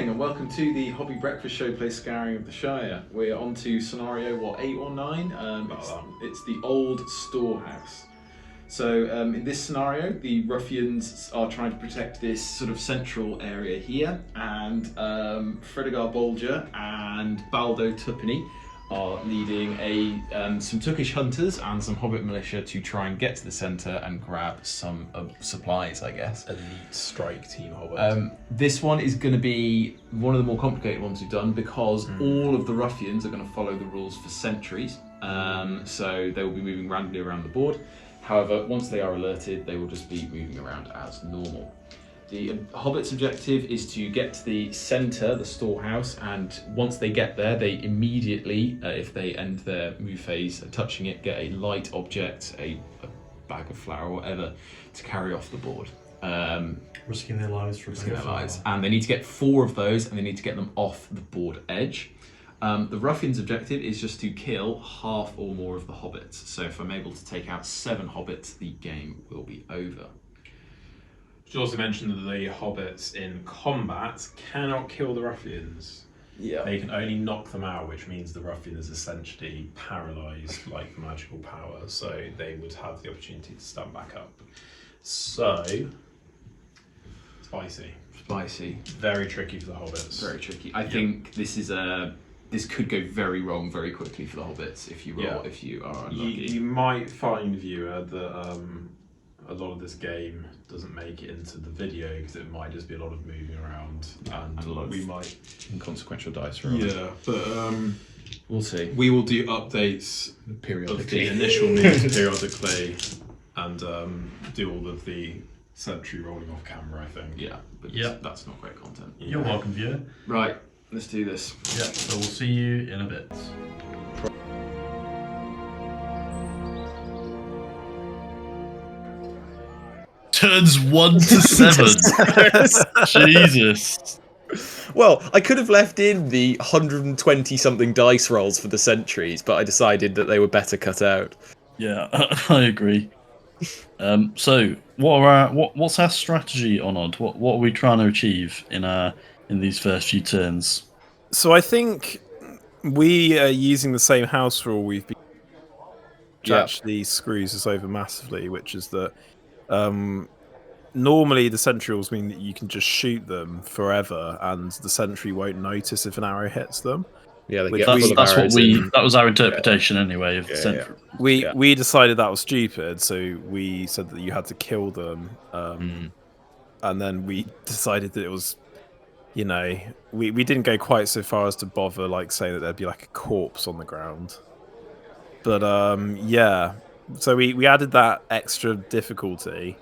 morning and welcome to the Hobby Breakfast Show play Scouring of the Shire. We're on to scenario, 8 or 9? It's the old Storehouse. So in this scenario, the Ruffians are trying to protect this sort of central area here, and Fredegar Bolger and Baldo Tuppenny are leading some Turkish hunters and some Hobbit militia to try and get to the centre and grab some supplies, I guess. Elite strike team Hobbit. This one is going to be one of the more complicated ones we've done because all of the Ruffians are going to follow the rules for sentries. So they will be moving randomly around the board. However, once they are alerted, they will just be moving around as normal. The Hobbit's objective is to get to the centre, the storehouse, and once they get there, they immediately, if they end their move phase touching it, get a light object, a bag of flour or whatever, to carry off the board. Risking their lives for risking their lives. And they need to get 4 of those, and they need to get them off the board edge. The Ruffian's objective is just to kill half or more of the Hobbits. So if I'm able to take out 7 Hobbits, the game will be over. Should also mention that the Hobbits in combat cannot kill the Ruffians. Yeah. They can only knock them out, which means the Ruffian is essentially paralysed like magical power, so they would have the opportunity to stand back up. So, spicy. Very tricky for the Hobbits. Very tricky. I think this could go very wrong very quickly for the Hobbits if you are unlucky. You might find, viewer, that a lot of this game doesn't make it into the video because it might just be a lot of moving around and a lot of inconsequential dice rolling. Yeah, but we'll see. We will do updates periodically. of the initial news periodically and do all of the sentry rolling off camera, I think. Yeah, but that's not great content. You're welcome, viewer. Right, let's do this. Yeah, so we'll see you in a bit. Turns 1 to 7. Jesus. Well, I could have left in the 120-something dice rolls for the sentries, but I decided that they were better cut out. Yeah, I agree. So, what's our strategy, Onod? What are we trying to achieve in these first few turns? So I think we are using the same house rule we've been, which actually screws us over massively, which is that normally the sentry rules mean that you can just shoot them forever and the sentry won't notice if an arrow hits them. Yeah, that was our interpretation anyway of the sentry. We decided that was stupid, so we said that you had to kill them, and then we decided that it was, we didn't go quite so far as to bother saying that there'd be a corpse on the ground, but so we added that extra difficulty,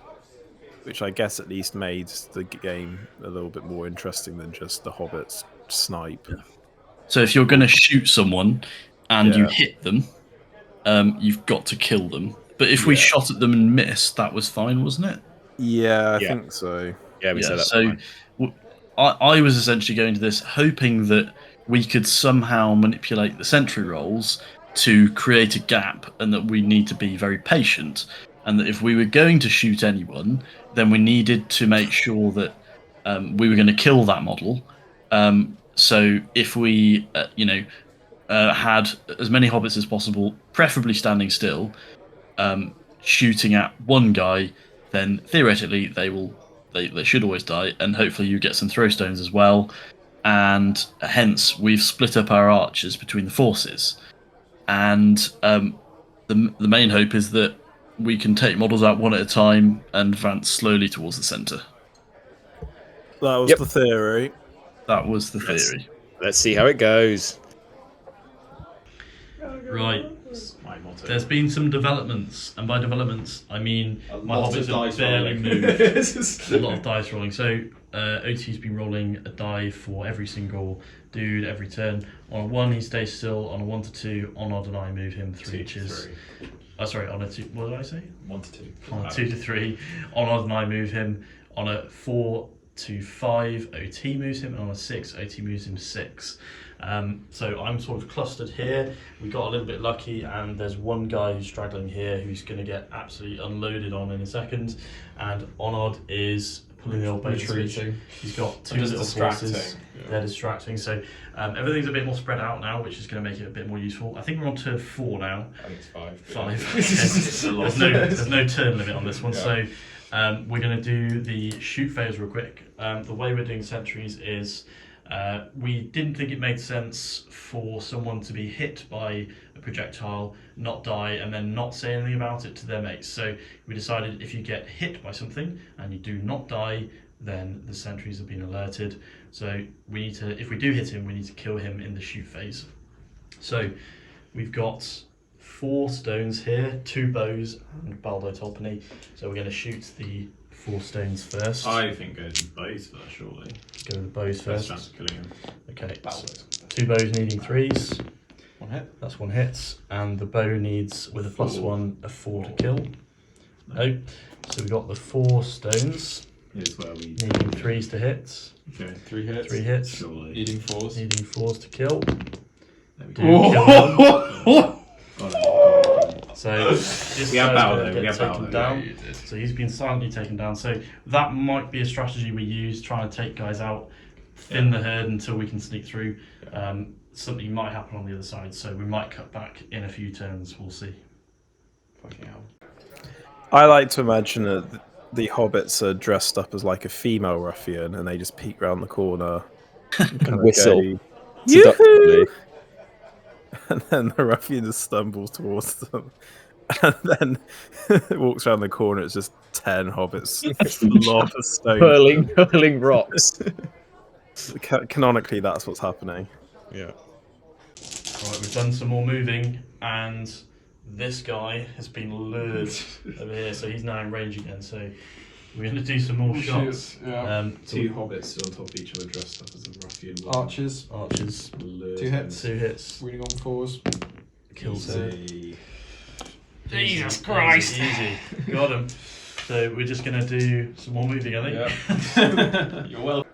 which I guess at least made the game a little bit more interesting than just the Hobbits snipe. So if you're going to shoot someone and you hit them, you've got to kill them. But if we shot at them and missed, that was fine, wasn't it? Yeah, I think so. Yeah, we said that. So I was essentially going to this hoping that we could somehow manipulate the sentry rolls to create a gap, and that we need to be very patient, and that if we were going to shoot anyone, then we needed to make sure that we were going to kill that model. So if we, had as many hobbits as possible, preferably standing still, shooting at one guy, then theoretically they should always die, and hopefully you get some throw stones as well. And hence we've split up our archers between the forces. And the main hope is that we can take models out one at a time and advance slowly towards the centre. That was the theory. That was the theory. Let's see how it goes. Right. There's been some developments, and by developments I mean my hobbits have barely moved. A lot of dice rolling. So OT's been rolling a die for every single dude every turn. On a 1 he stays still. On a 1 to 2, Onod and I move him 3 inches. On a 2. What did I say? 1 to 2. On a 2 to 3, Onod and I move him. On a 4 to 5, OT moves him, and on a 6, OT moves him 6. So I'm sort of clustered here. We got a little bit lucky, and there's one guy who's straggling here who's going to get absolutely unloaded on in a second. And Onod is pulling the old boat through. Retreating. He's got two Just little distracting. forces. Yeah. They're distracting. So everything's a bit more spread out now, which is going to make it a bit more useful. I think we're on turn 4 now. I think it's 5. 5. Okay. There's no turn limit on this one. Yeah. So we're going to do the shoot phase real quick. The way we're doing sentries is we didn't think it made sense for someone to be hit by a projectile, not die, and then not say anything about it to their mates. So we decided if you get hit by something and you do not die, then the sentries have been alerted. So we need to, if we do hit him, we need to kill him in the shoot phase. So we've got 4 stones here, 2 bows and Baldo Tolpany. So we're going to shoot the 4 stones first. I think go to bows first, surely. Go with the bows First first. chance of killing him. Okay, Baldo. 2 bows needing 3s. 1 hit. That's 1 hit. And the bow needs, with a +1, a 4 to kill. No. So we've got the 4 stones. Here's where we Needing 3s to hit. Okay. 3 hits. 3 hits. Surely. Needing 4s. Needing 4s to kill. There we Do go. kill them. Got it. So this We have guy's Baldo, gonna we get have taken Baldo. down. Yeah, you did. So he's been silently taken down. So that might be a strategy we use, trying to take guys out, thin the herd until we can sneak through. Something might happen on the other side, so we might cut back in a few turns. We'll see. Fucking hell. I like to imagine that the hobbits are dressed up as like a female ruffian, and they just peek round the corner and kind of Whistle. go, Seductively. and then the ruffian just stumbles towards them, and then walks around the corner. It's just 10 hobbits, just a lot of stones. Hurling rocks. Canonically, that's what's happening. Yeah. Right, we've done some more moving, and this guy has been lured over here, so he's now in range again. So we're going to do some more shots. Yeah. 2 hobbits stood on top of each other, dressed up as a ruffian. Archers. Archers, Lured 2 hits. 2 hits, Reading on 4s. kills Easy. Jesus Christ! Easy. Got him. So we're just going to do some more moving, I think. Yeah. You're welcome.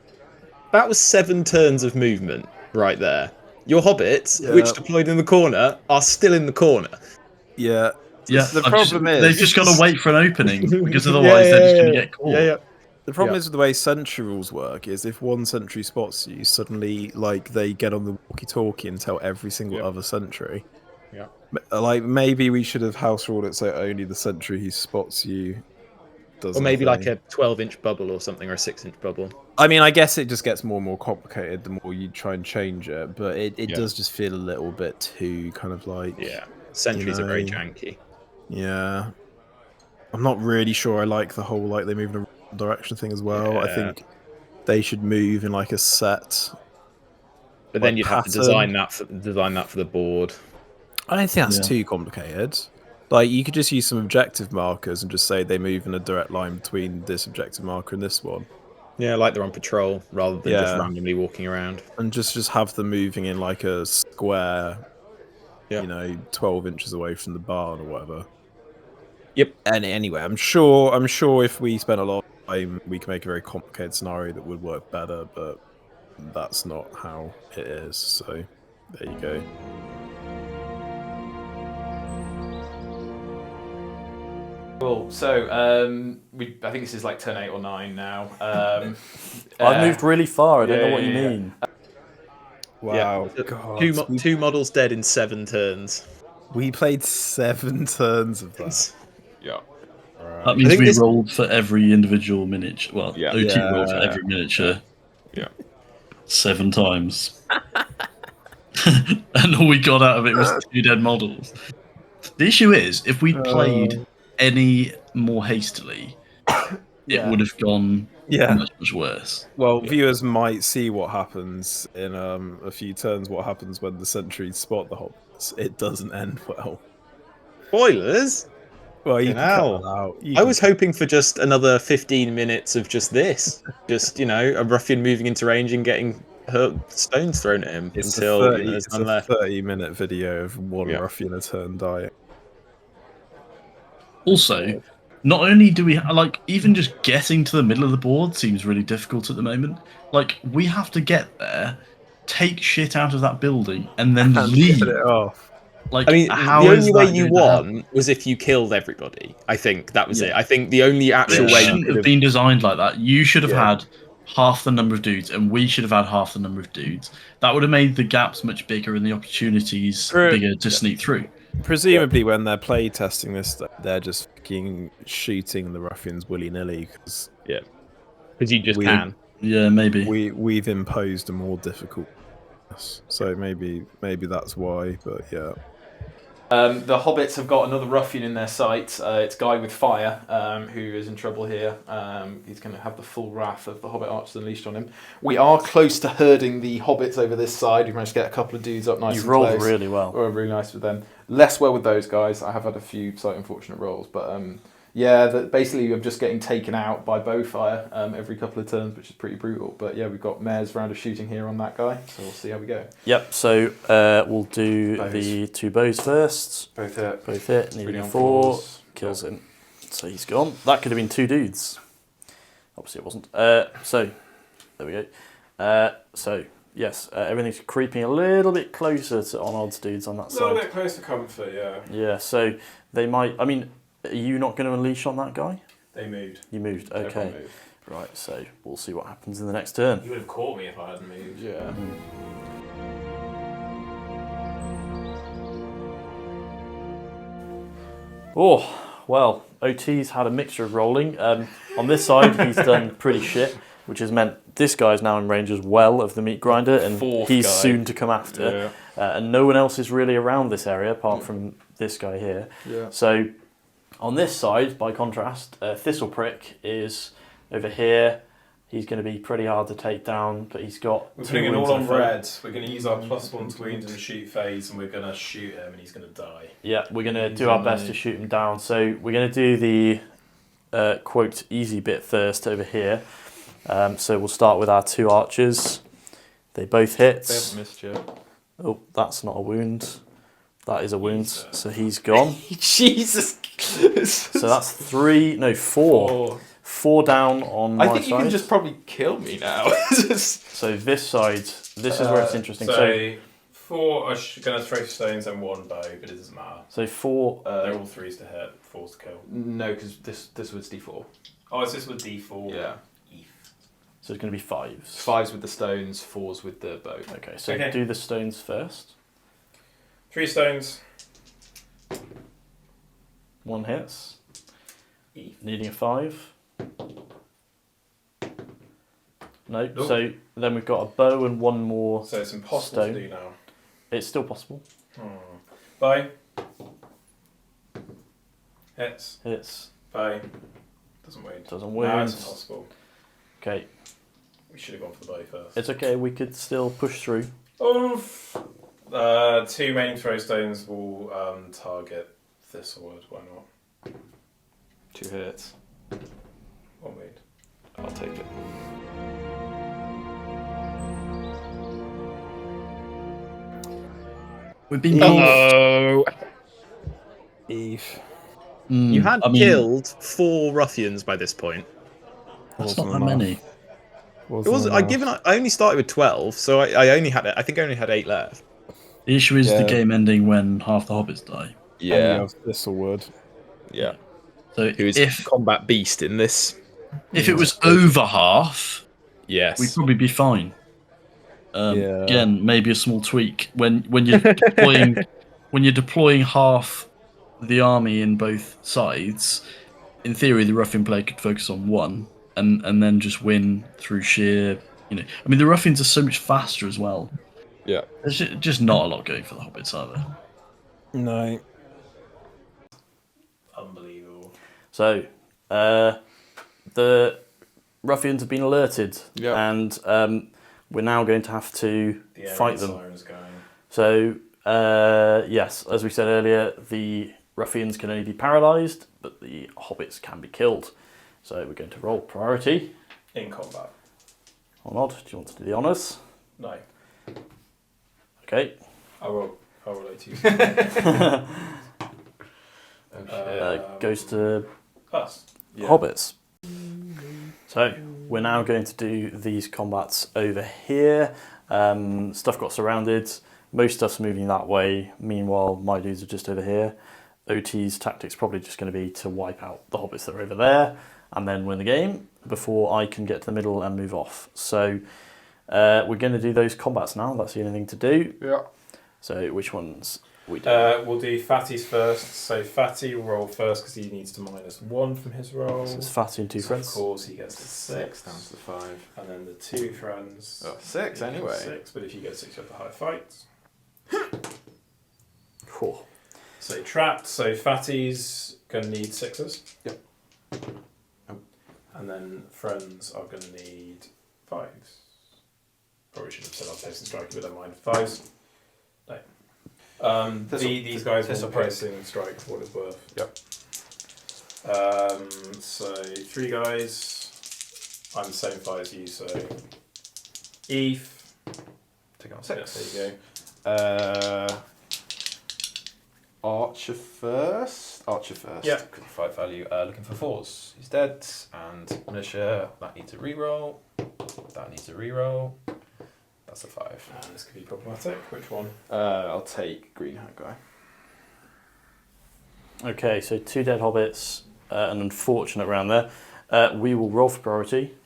That was 7 turns of movement right there. Your hobbits, Yeah. which deployed in the corner, are still in the corner. Yeah. Yeah, The I've problem is they've just got to wait for an opening because otherwise they're just going to get caught. Yeah. the problem Yeah. is with the way sentry rules work is if one sentry spots you, suddenly like they get on the walkie-talkie and tell every single other sentry. Yeah. Like maybe we should have house ruled it so only the sentry who spots you does. Or maybe nothing. like a 12-inch bubble or something, or a 6-inch bubble. I mean, I guess it just gets more and more complicated the more you try and change it, but it Yeah. does just feel a little bit too kind of like Sentries are very know. janky. Yeah. I'm not really sure I like the whole like they move in a direction thing as well. I Yeah. think they should move in like a set. But then Like you'd have to pattern. design that for the board. I don't think that's Yeah. too complicated. Like you could just use some objective markers and just say they move in a direct line between this objective marker and this one. Yeah, like they're on patrol rather than just Yeah. randomly walking around. And just have them moving in like a square, Yeah. 12 inches away from the barn or whatever. Yep. And anyway, I'm sure if we spent a lot of time, we can make a very complicated scenario that would work better, but that's not how it is. So there you go. Cool. So, I think this is like turn 8 or 9 now. I've moved really far. I don't know yeah, what you yeah. mean. Wow. Yeah. God. Two models dead in 7 turns. We played 7 turns of that. Yeah. That means think we this- rolled for every individual miniature. Well, Yeah. OT rolled for Yeah. every miniature. Yeah. 7 times. And all we got out of it was 2 dead models. The issue is, if we'd played any more hastily, it would have gone much, much worse. Well, viewers might see what happens in a few turns. What happens when the sentries spot the hobbits? It doesn't end well. Spoilers? Well, you can cut Hell. that out. I was hoping for just another 15 minutes of just this. Just, a ruffian moving into range and getting her stones thrown at him It's until a 30, there's it's none a left. 30-minute video of one Yeah. ruffian a turn dying. Also, not only do we even just getting to the middle of the board seems really difficult at the moment. Like we have to get there, take shit out of that building, and then leave. Get it off. Like, I mean, how the is only way that you going to help? won was if you killed everybody. I think that was Yeah. it. I think the only actual It way you shouldn't could have have. been designed like that. You should have Yeah. had half the number of dudes, and we should have had half the number of dudes. That would have made the gaps much bigger and the opportunities bigger to sneak through. Presumably, when they're play testing this, they're just fucking shooting the ruffians willy nilly because Because you just we- can. Yeah, maybe. we've imposed a more difficult. So maybe that's why. But yeah. The hobbits have got another ruffian in their sight. It's Guy with Fire, who is in trouble here. He's going to have the full wrath of the hobbit archers unleashed on him. We are close to herding the hobbits over this side. We've managed to get a couple of dudes up nice You've and rolled close. really well. We're really nice with them. Less well with those guys. I have had a few slightly unfortunate rolls, but basically I'm just getting taken out by bowfire every couple of turns, which is pretty brutal. But yeah, we've got Mayor's round of shooting here on that guy, so we'll see how we go. Yep, so we'll do Bows. the 2 bows first. Both hit. Both hit, needing Really a on 4. fours. Kills him. So he's gone. That could have been 2 dudes. Obviously it wasn't. So, there we go. So, yes, everything's creeping a little bit closer to Onod's dudes on that A side. little bit close to comfort, yeah. Yeah, so they might... I mean, are you not going to unleash on that guy? They moved. You moved, Everyone okay. moved. Right, so we'll see what happens in the next turn. You would have caught me if I hadn't moved. Yeah. Oh, well, OT's had a mixture of rolling. On this side, he's done pretty shit, which has meant this guy's now in range as well of the meat grinder, and Fourth he's guy. soon to come after. And no one else is really around this area apart from this guy here. Yeah. So on this side, by contrast, Thistleprick is over here. He's going to be pretty hard to take down, but he's got We're 2 putting it wounds all in on the front. red. We're going to use our +1 to wound and shoot phase, and we're going to shoot him, and he's going to die. Yeah, we're going to do our best to shoot him down. So we're going to do the quote easy bit first over here. So we'll start with our 2 archers. They both hit. They haven't missed yet. Oh, that's not a wound. That is a wound. So he's gone. Jesus. So that's 4. 4 down on my I think you side. can just probably kill me now. So this side, this is where it's interesting. So So 4 are going to throw stones and 1 bow, but it doesn't matter. 4. They're all 3s to hit, 4s to kill. No, because this was D4. Oh, is this with D4? Yeah. So it's going to be 5s. 5s with the stones, 4s with the bow. Okay, so Okay. do the stones first. 3 stones. 1 hits. Eve. Needing a 5. No, Nope. so then we've got a bow and 1 more. So it's impossible Stone. to do now. It's still possible. Bow. Hits. Hits. Bow. Doesn't wound. Doesn't Now wound. it's impossible. Okay, We should have gone for the bow first. it's okay. We could still push through. Oof. 2 main throw stones will target Thistlewood. Why not? 2 hits. 1 wound. I'll take it. We've been Oh, Eve. you had killed 4 ruffians by this point. That's not that Wasn't many. It was. I only started with 12, so I only had. I think I only had 8 left. The issue is Yeah. the game ending when half the hobbits die. And you have Thistlewood. yeah. So Who is if combat beast in this? it was over half, Yes. we'd probably be fine. Yeah. Again, maybe a small tweak when you're deploying when you're deploying half the army in both sides. In theory, the ruffian player could focus on one and then just win through sheer. I mean, the ruffians are so much faster as well. Yeah. There's just not a lot going for the hobbits, are there? No. Unbelievable. So, the ruffians have been alerted, Yeah. and we're now going to have to The fight air them. siren's going. So, yes, as we said earlier, the ruffians can only be paralysed, but the hobbits can be killed. So we're going to roll priority. In combat. Onod, do you want to do the honours? No. Okay. I'll roll OT. Goes to Us. hobbits. So we're now going to do these combats over here. Stuff got surrounded. Most stuff's moving that way. Meanwhile, my dudes are just over here. OT's tactic's probably just going to be to wipe out the hobbits that are over there and then win the game before I can get to the middle and move off. So we're going to do those combats now. That's the only thing to do. Yeah. So which ones we do? We'll do Fatty's first. So Fatty will roll first because he needs to -1 from his roll. So it's Fatty and 2 So friends. of course, he gets a 6 6. down to the 5. And then the 2 friends. Oh, 6 you get anyway. 6, but if you get 6, you have the higher fights. Cool. So trapped. So Fatty's going to need 6s. Yep. Oh. And then friends are going to need 5s. Probably should have said I'll piercing strike, but I don't mind 5s. No. These guys will piercing strike for what it's worth. Yep. So 3 guys. I'm the same 5 as you, so Eve. Take on Yeah, 6. there you go. Archer first. Yeah. Fight value. Looking for 4s. He's dead. And militia. That needs a reroll. That needs a reroll. That's a 5. And this could be problematic. Which one? I'll take green hat guy. Okay, so 2 dead hobbits, an unfortunate round there. We will roll for priority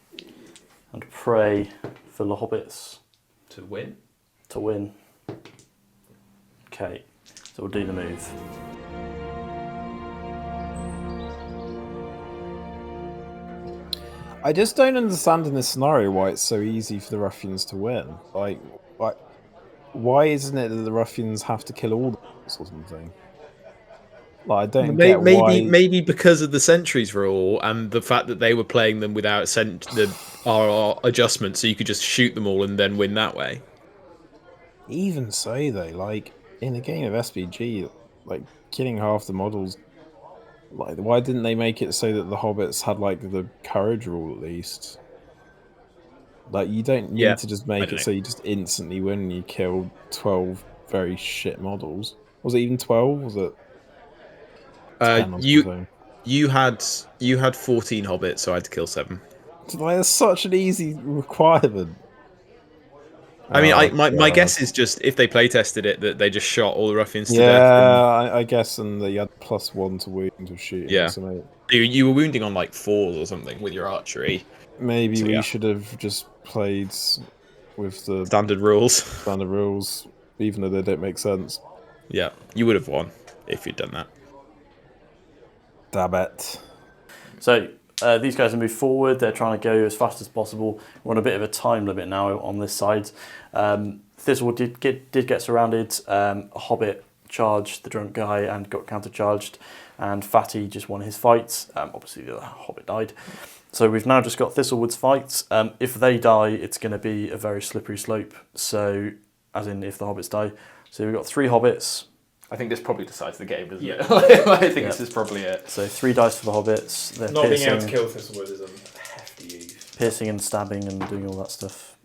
and pray for the hobbits To win. to win. Okay, so we'll do the move. I just don't understand in this scenario why it's so easy for the Ruffians to win. Like, why isn't it that the Ruffians have to kill all the hobbits or something? Like, I don't get why. Maybe because of the sentries rule and the fact that they were playing them without the RR adjustment, so you could just shoot them all and then win that way. Even so, though, like in a game of SBG, like killing half the models. Like, why didn't they make it so that the hobbits had like the courage rule at least? Like, you don't need to just make it so you just instantly win and you kill 12 very shit models. Was it even 12? Was it? 10 or something? You had 14 hobbits, so I had to kill 7. Like, it's such an easy requirement. I mean, my guess is just if they playtested it that they just shot all the Ruffians to death. Yeah, I guess, and you had +1 to wound with shooting. Yeah. So You were wounding on like 4s or something with your archery. maybe So, we yeah. should have just played with the Standard rules. standard rules, even though they don't make sense. Yeah, you would have won if you'd done that. Damn it. So these guys have moved forward. They're trying to go as fast as possible. We're on a bit of a time limit now on this side. Thistlewood did get surrounded. A hobbit charged the drunk guy and got countercharged. And Fatty just won his fight. Obviously the other hobbit died. So we've now just got Thistlewood's fight. If they die, it's going to be a very slippery slope. So, as in if the hobbits die. So we've got 3 hobbits. I think this probably decides the game, doesn't Yeah. it? I think this is probably it. So 3 dice for the hobbits. They're Not being able to piercing, kill Thistlewood is a hefty use. piercing and stabbing and doing all that stuff.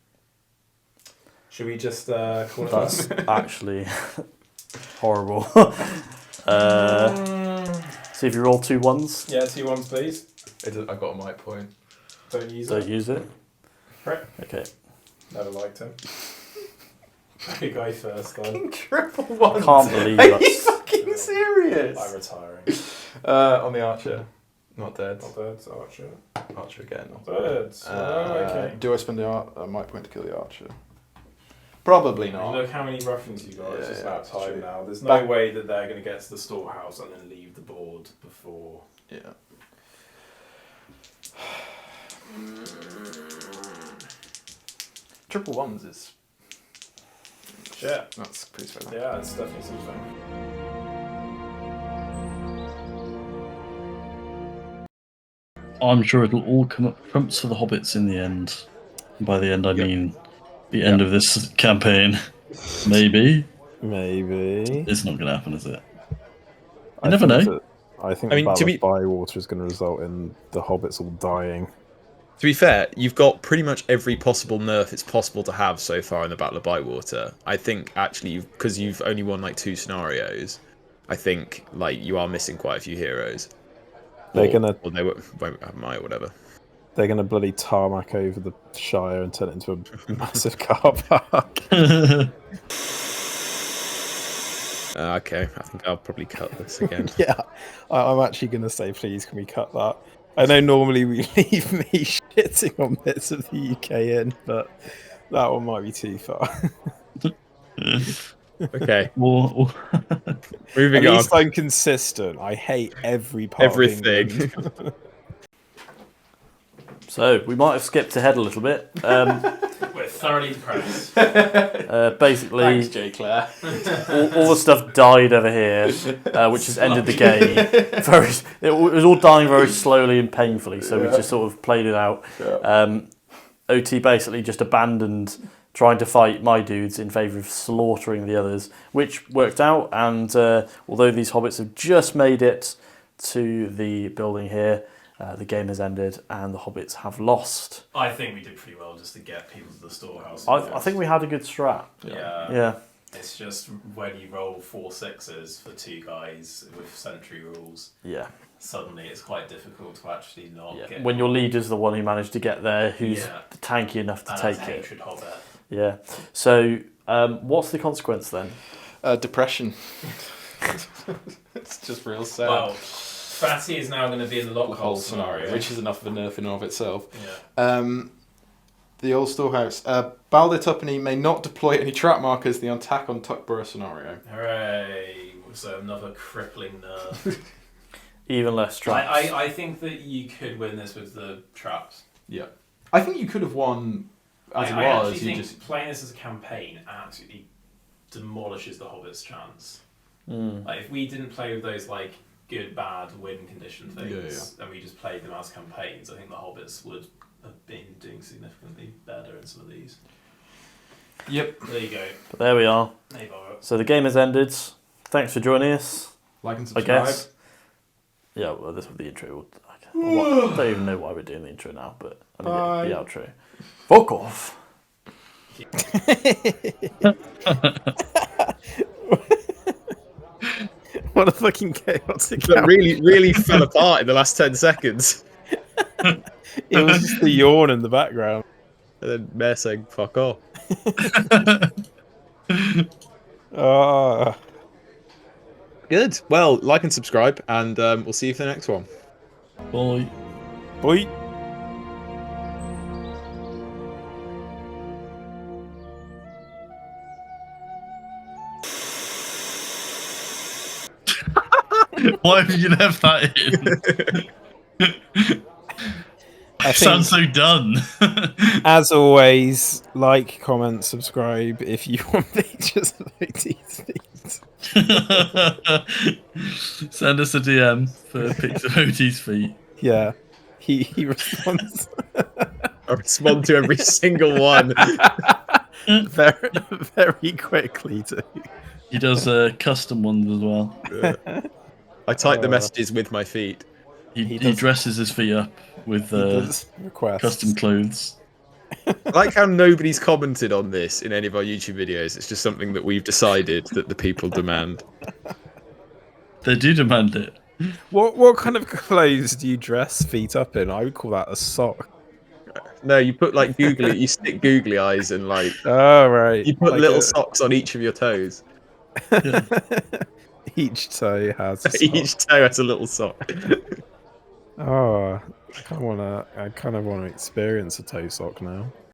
Should we just call it That's actually horrible. See if you roll 2 1s. Yeah, 2 1s, please. I've got a mic point. Don't use Don't it. use it. Right. Okay. Never liked him. You go first, then. Triple I one. can't believe Are you that's. fucking serious? I'm retiring. On the archer. Not dead. Not birds, archer. Archer again. Not birds. Okay. Do I spend the mic point to kill the archer? Probably I mean, not. look how many Ruffians you got. It's Yeah, just yeah, about it's time true. now. There's no Back- way that they're going to get to the storehouse and then leave the board before. Yeah. Triple ones is. Yeah. That's pretty spectacular. Yeah, it's definitely something. I'm sure it'll all come up trumps for the hobbits in the end. By the end, I Yep. mean the end of this campaign. Maybe. Maybe. It's not going to happen, is it? I never think know. that- I think I mean, the to Battle be- of Bywater is going to result in the hobbits all dying. To be fair, you've got pretty much every possible nerf it's possible to have so far in the Battle of Bywater. I think actually, because you've only won like 2 scenarios, I think like you are missing quite a few heroes. They're gonna or they won't have my or whatever. they're gonna bloody tarmac over the Shire and turn it into a massive car park. Okay, I think I'll probably cut this again. Yeah, I'm actually going to say, please, can we cut that? I know normally we leave me shitting on bits of the UK in, but that one might be too far. Okay, Or At moving on. least I'm consistent. I hate every part of Everything. England. So we might have skipped ahead a little bit. We're thoroughly depressed. Basically, Thanks, J. Claire. all the stuff died over here, which has ended the game. It was all dying very slowly and painfully, so we just sort of played it out. OT basically just abandoned trying to fight my dudes in favour of slaughtering the others, which worked out. And although these hobbits have just made it to the building here, the game has ended and the hobbits have lost. I think we did pretty well just to get people to the storehouse. I think we had a good strat. Yeah. It's just when you roll 4 6s for 2 guys with sentry rules, Yeah. suddenly it's quite difficult to actually not get. When your leader's the one who managed to get there, who's Yeah. tanky enough to and take that's it. hatred hobbit. Yeah. So, what's the consequence then? Depression. It's just real sad. Well, Fatty is now going to be in the the lock whole hole scenario, which is enough of a nerf in and of itself. Yeah. The old storehouse. Balder Tuppeny may not deploy any trap markers. The attack on Tuckborough scenario. Hooray! So another crippling nerf. Even less traps. I think that you could win this with the traps. Yeah, I think you could have won as I it was. actually You think just playing this as a campaign absolutely demolishes the Hobbit's chance. Mm. Like if we didn't play with those like good, bad, win condition things, and we just played them as campaigns, I think the Hobbits would have been doing significantly better in some of these. Yep. There you go. But there we are. Hey, Barbara. So the game has ended. Thanks for joining us. like and I subscribe. guess. Yeah, well, this was the intro. I don't even know why we're doing the intro now, but I mean the outro. Fuck off. What a fucking chaotic. That really fell apart in the last 10 seconds. It was just the yawn in the background. And then Mayor saying, fuck off. Ah. Good. Well, like and subscribe, and we'll see you for the next one. Bye. Bye. Why have you left that in? I Sounds so done. As always, like, comment, subscribe if you want pictures of OT's feet. Send us a DM for pics of OT's feet. Yeah, he responds I respond to every single one. very, very quickly too. He does custom ones as well. I type the messages with my feet. He does- dresses his feet up with He does requests. custom clothes. I like how nobody's commented on this in any of our YouTube videos. It's just something that we've decided that the people demand. They do demand it. What kind of clothes do you dress feet up in? I would call that a sock. No, you put like googly, you stick googly eyes and like Oh right. you put Like little a- socks on each of your toes. Each toe has a sock. Each toe has a little sock. Oh, I kind of want to experience a toe sock now.